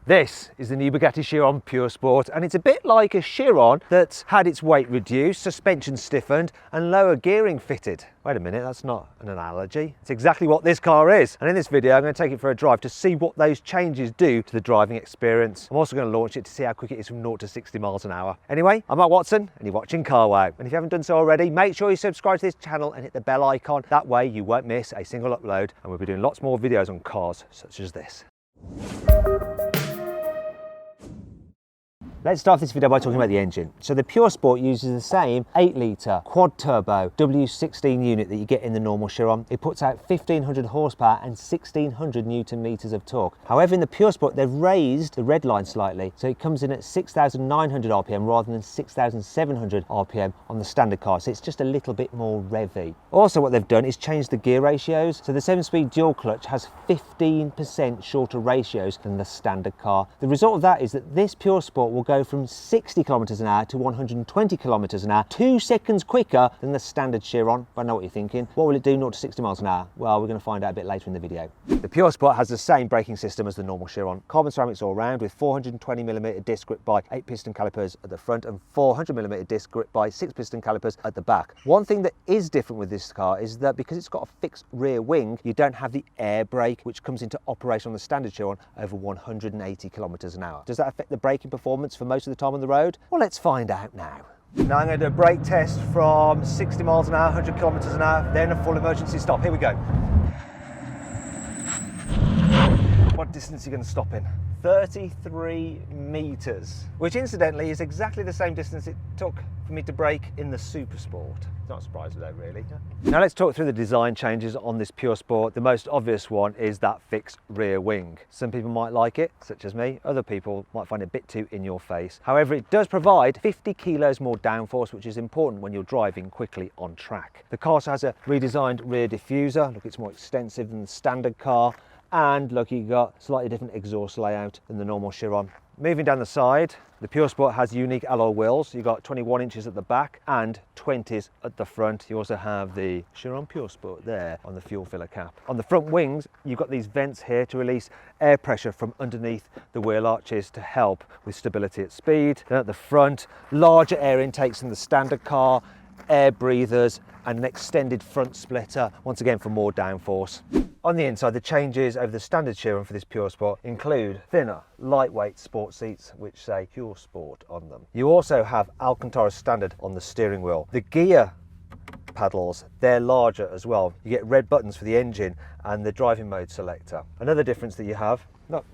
This is the new Bugatti Chiron Pure Sport, and it's a bit like a Chiron that's had its weight reduced, suspension stiffened and lower gearing fitted. Wait a minute, that's not an analogy. It's exactly what this car is. And in this video, I'm going to take it for a drive to see what those changes do to the driving experience. I'm also going to launch it to see how quick it is from 0 to 60 miles an hour. Anyway, I'm Mark Watson and you're watching Car Wow. And if you haven't done so already, make sure you subscribe to this channel and hit the bell icon. That way you won't miss a single upload, and we'll be doing lots more videos on cars such as this. Let's start this video by talking about the engine. So the Pure Sport uses the same 8-litre quad turbo W16 unit that you get in the normal Chiron. It puts out 1500 horsepower and 1600 Newton meters of torque. However, in the Pure Sport, they've raised the red line slightly. So it comes in at 6,900 RPM rather than 6,700 RPM on the standard car. So it's just a little bit more revvy. Also, what they've done is change the gear ratios. So the 7-speed dual clutch has 15% shorter ratios than the standard car. The result of that is that this Pure Sport will go from 60 kilometers an hour to 120 kilometers an hour, 2 seconds quicker than the standard Chiron. I know what you're thinking. What will it do 0 to 60 miles an hour? Well, we're going to find out a bit later in the video. The Pure Sport has the same braking system as the normal Chiron. Carbon ceramics all round with 420mm disc grip by 8 piston calipers at the front and 400mm disc grip by 6 piston calipers at the back. One thing that is different with this car is that because it's got a fixed rear wing, you don't have the air brake, which comes into operation on the standard Chiron over 180 kilometers an hour. Does that affect the braking performance for most of the time on the road? Well, let's find out now. Now I'm going to do a brake test from 60 miles an hour, 100 kilometers an hour, then a full emergency stop. Here we go. What distance are you going to stop in? 33 meters, which incidentally is exactly the same distance it took for me to brake in the Super Sport. Not surprised though, really. Now let's talk through the design changes on this Pure Sport. The most obvious one is that fixed rear wing. Some people might like it, such as me. Other people might find it a bit too in your face. However, it does provide 50 kilos more downforce, which is important when you're driving quickly on track. The car also has a redesigned rear diffuser. Look, it's more extensive than the standard car. And look, you've got slightly different exhaust layout than the normal Chiron. Moving down the side, the Pure Sport has unique alloy wheels. You've got 21 inches at the back and 20s at the front. You also have the Chiron Pure Sport there on the fuel filler cap. On the front wings, you've got these vents here to release air pressure from underneath the wheel arches to help with stability at speed. Then at the front, larger air intakes than the standard car, air breathers and an extended front splitter, once again for more downforce. On the inside, the changes over the standard Chiron for this Pure Sport include thinner, lightweight sport seats which say Pure Sport on them. You also have Alcantara standard on the steering wheel. The gear paddles, they're larger as well. You get red buttons for the engine and the driving mode selector. Another difference that you have, look,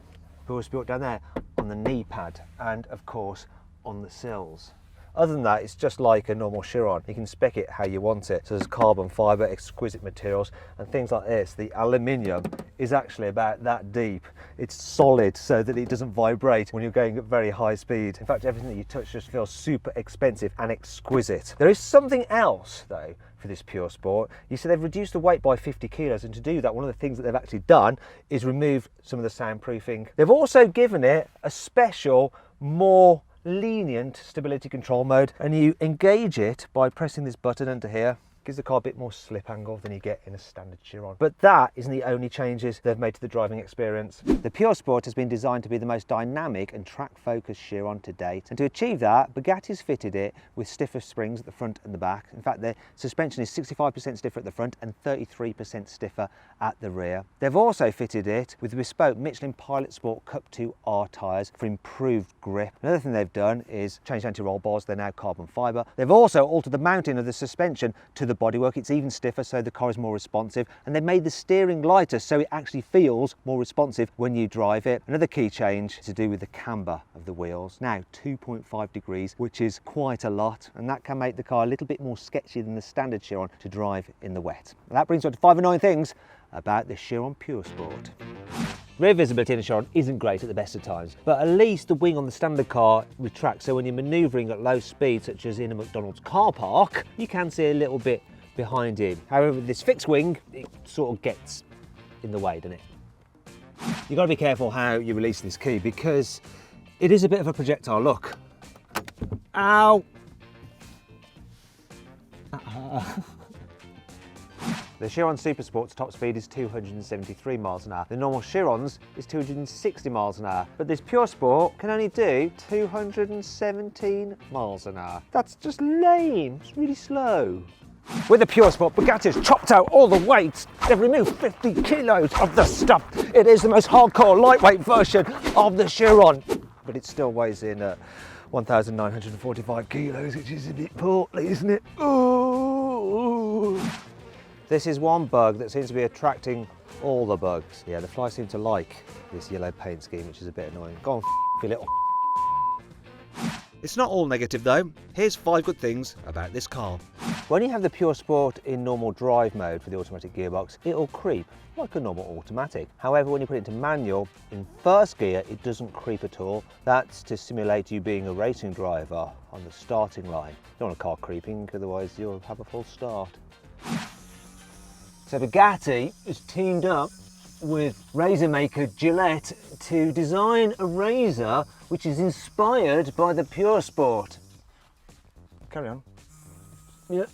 Pure Sport down there on the knee pad and of course on the sills. Other than that, it's just like a normal Chiron. You can spec it how you want it. So there's carbon fibre, exquisite materials, and things like this. The aluminium is actually about that deep. It's solid so that it doesn't vibrate when you're going at very high speed. In fact, everything that you touch just feels super expensive and exquisite. There is something else, though, for this Pure Sport. You see, they've reduced the weight by 50 kilos, and to do that, one of the things that they've actually done is remove some of the soundproofing. They've also given it a special, more lenient stability control mode, and you engage it by pressing this button under here. Gives the car a bit more slip angle than you get in a standard Chiron. But that isn't the only changes they've made to the driving experience. The Pure Sport has been designed to be the most dynamic and track-focused Chiron to date, and to achieve that, Bugatti's fitted it with stiffer springs at the front and the back. In fact, the suspension is 65% stiffer at the front and 33% stiffer at the rear. They've also fitted it with bespoke Michelin Pilot Sport Cup 2R tyres for improved grip. Another thing they've done is change anti-roll bars. They're now carbon fibre. They've also altered the mounting of the suspension to the bodywork. It's even stiffer so the car is more responsive, and they made the steering lighter so it actually feels more responsive when you drive it. Another key change is to do with the camber of the wheels. Now 2.5 degrees, which is quite a lot, and that can make the car a little bit more sketchy than the standard Chiron to drive in the wet. And that brings us to 5 annoying things about the Chiron Pure Sport. Rear visibility in a Chiron isn't great at the best of times, but at least the wing on the standard car retracts, so when you're manoeuvring at low speed, such as in a McDonald's car park, you can see a little bit behind him. However, with this fixed wing, it sort of gets in the way, doesn't it? You've got to be careful how you release this key because it is a bit of a projectile. Look. Ow! The Chiron Supersport's top speed is 273 miles an hour. The normal Chiron's is 260 miles an hour. But this Pure Sport can only do 217 miles an hour. That's just lame. It's really slow. With the Pure Sport, Bugatti has chopped out all the weights. They've removed 50 kilos of the stuff. It is the most hardcore, lightweight version of the Chiron. But it still weighs in 1,945 kilos, which is a bit portly, isn't it? Ooh. This is one bug that seems to be attracting all the bugs. Yeah, the flies seem to like this yellow paint scheme, which is a bit annoying. Go on, you little. It's not all negative though. Here's 5 good things about this car. When you have the Pure Sport in normal drive mode for the automatic gearbox, it'll creep like a normal automatic. However, when you put it into manual, in first gear, it doesn't creep at all. That's to simulate you being a racing driver on the starting line. You don't want a car creeping, otherwise you'll have a false start. So Bugatti has teamed up with razor maker Gillette to design a razor which is inspired by the Pure Sport. Carry on. Yeah.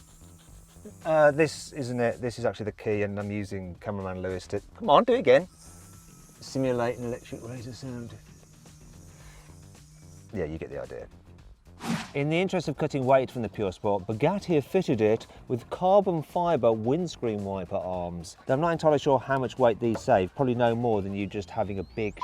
This isn't it. This is actually the key, and I'm using cameraman Lewis to, come on, do it again. Simulate an electric razor sound. Yeah, you get the idea. In the interest of cutting weight from the Pure Sport, Bugatti have fitted it with carbon fibre windscreen wiper arms. I'm not entirely sure how much weight these save, probably no more than you just having a big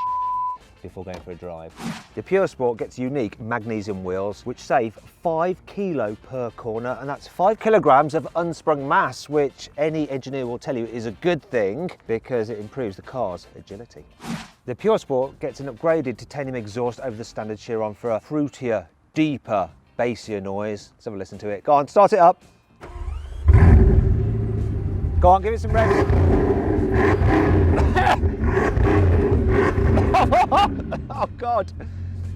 before going for a drive. The Pure Sport gets unique magnesium wheels which save 5 kilo per corner, and that's 5 kilograms of unsprung mass, which any engineer will tell you is a good thing because it improves the car's agility. The Pure Sport gets an upgraded titanium exhaust over the standard Chiron for a fruitier, deeper, bassier noise. Let's have a listen to it. Go on, start it up. Go on, give it some revs. Oh God.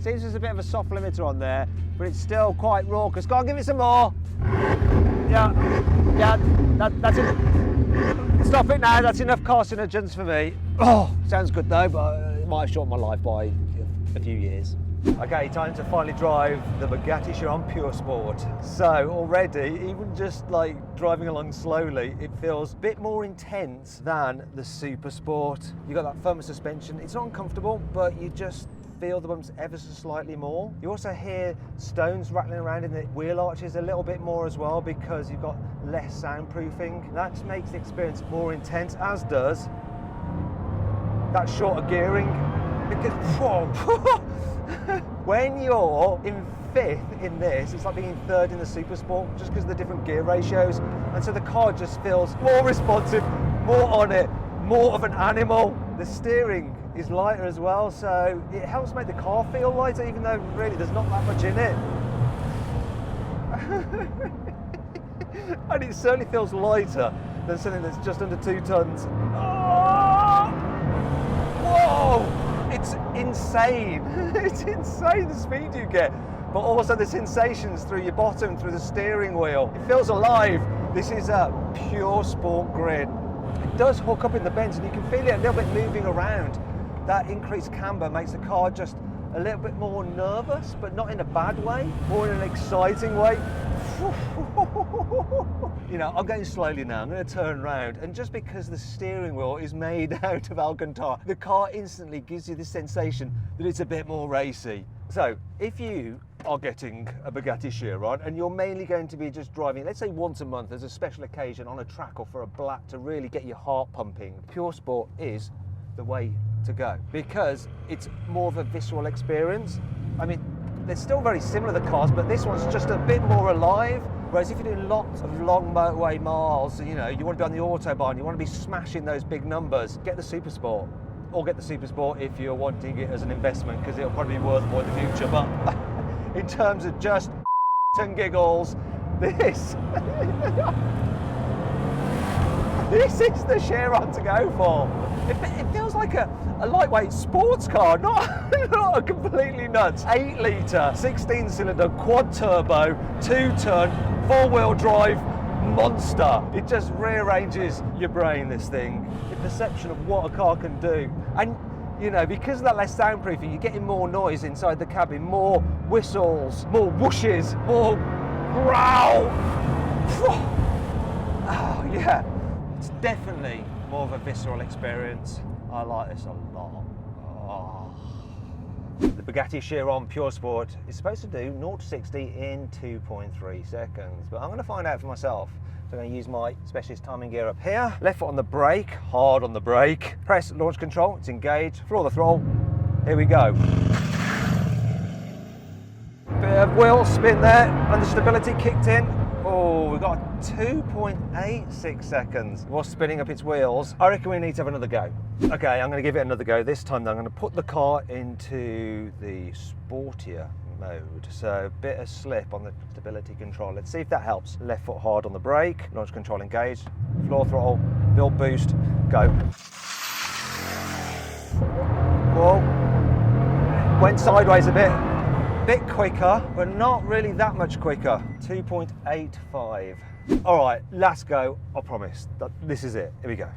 Seems there's a bit of a soft limiter on there, but it's still quite raucous. Go on, give it some more. Yeah, that's it. Stop it now, that's enough carcinogens for me. Oh, sounds good though, but it might have shortened my life by a few years. Okay, time to finally drive the Bugatti Chiron Pure Sport. So already, even just like driving along slowly, it feels a bit more intense than the Super Sport. You got that firmer suspension. It's not uncomfortable, but you just feel the bumps ever so slightly more. You also hear stones rattling around in the wheel arches a little bit more as well because you've got less soundproofing. That makes the experience more intense, as does that shorter gearing. Because when you're in 5th in this, it's like being in 3rd in the Super Sport, just because of the different gear ratios. And so the car just feels more responsive, more on it, more of an animal. The steering is lighter as well, so it helps make the car feel lighter, even though really there's not that much in it. And it certainly feels lighter than something that's just under 2 tons. Oh! Whoa! It's insane. It's insane the speed you get, but also the sensations through your bottom, through the steering wheel. It feels alive. This is a Pure Sport grid. It does hook up in the bends, and you can feel it a little bit moving around. That increased camber makes the car just a little bit more nervous, but not in a bad way, more in an exciting way. You know, I'm going slowly now, I'm going to turn around, and just because the steering wheel is made out of Alcantara, the car instantly gives you the sensation that it's a bit more racy. So if you are getting a Bugatti Chiron and you're mainly going to be just driving, let's say once a month as a special occasion on a track or for a black to really get your heart pumping, Pure Sport is the way to go because it's more of a visceral experience. I mean, they're still very similar, the cars, but this one's just a bit more alive. Whereas if you're doing lots of long motorway miles, you know, you want to be on the Autobahn, you want to be smashing those big numbers, get the Super Sport. Or get the Super Sport if you're wanting it as an investment, because it'll probably be worth more in the future. But in terms of just and giggles, this is the Chiron to go for. It feels like a lightweight sports car, not a completely nuts 8 litre, 16 cylinder, quad turbo, 2-ton, 4-wheel drive monster. It just rearranges your brain, this thing. The perception of what a car can do. And you know, because of that less soundproofing, you're getting more noise inside the cabin, more whistles, more whooshes, more growl. Oh yeah, It's definitely more of a visceral experience. I like this a lot. Oh. The Bugatti Chiron Pure Sport is supposed to do 0 to 60 in 2.3 seconds, but I'm going to find out for myself. So I'm going to use my specialist timing gear up here. Left foot on the brake, hard on the brake. Press launch control, it's engaged. Floor the throttle. Here we go. Bit of wheel spin there, and the stability kicked in. Oh, we've got 2.86 seconds. While spinning up its wheels, I reckon we need to have another go. Okay, I'm going to give it another go. This time, I'm going to put the car into the sportier mode. So a bit of slip on the stability control. Let's see if that helps. Left foot hard on the brake, launch control engaged, floor throttle, build boost, go. Whoa, went sideways a bit quicker, but not really that much quicker. 2.85. All right, last go, I promise. This is it, here we go.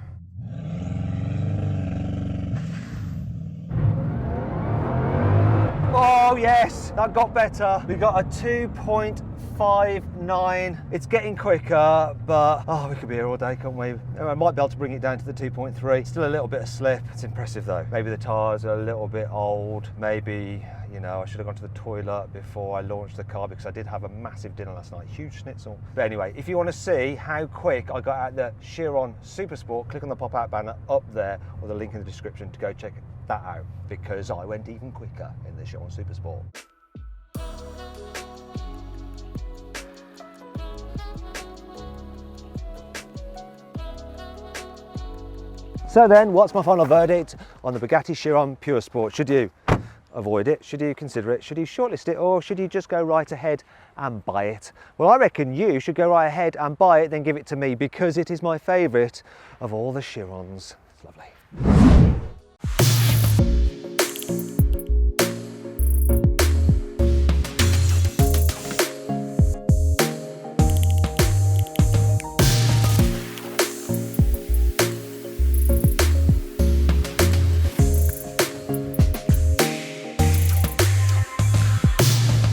Oh yes, that got better. We got a 2.59. It's getting quicker, but we could be here all day, can't we? I might be able to bring it down to the 2.3. Still a little bit of slip. It's impressive though. Maybe the tyres are a little bit old. Maybe, you know, I should have gone to the toilet before I launched the car because I did have a massive dinner last night, huge schnitzel. But anyway, if you want to see how quick I got out the Chiron Super Sport, click on the pop-out banner up there or the link in the description to go check that out, because I went even quicker in the Chiron Super Sport. So then, what's my final verdict on the Bugatti Chiron Pure Sport? Should you avoid it? Should you consider it? Should you shortlist it? Or should you just go right ahead and buy it? Well, I reckon you should go right ahead and buy it, then give it to me, because it is my favourite of all the Chirons. It's lovely.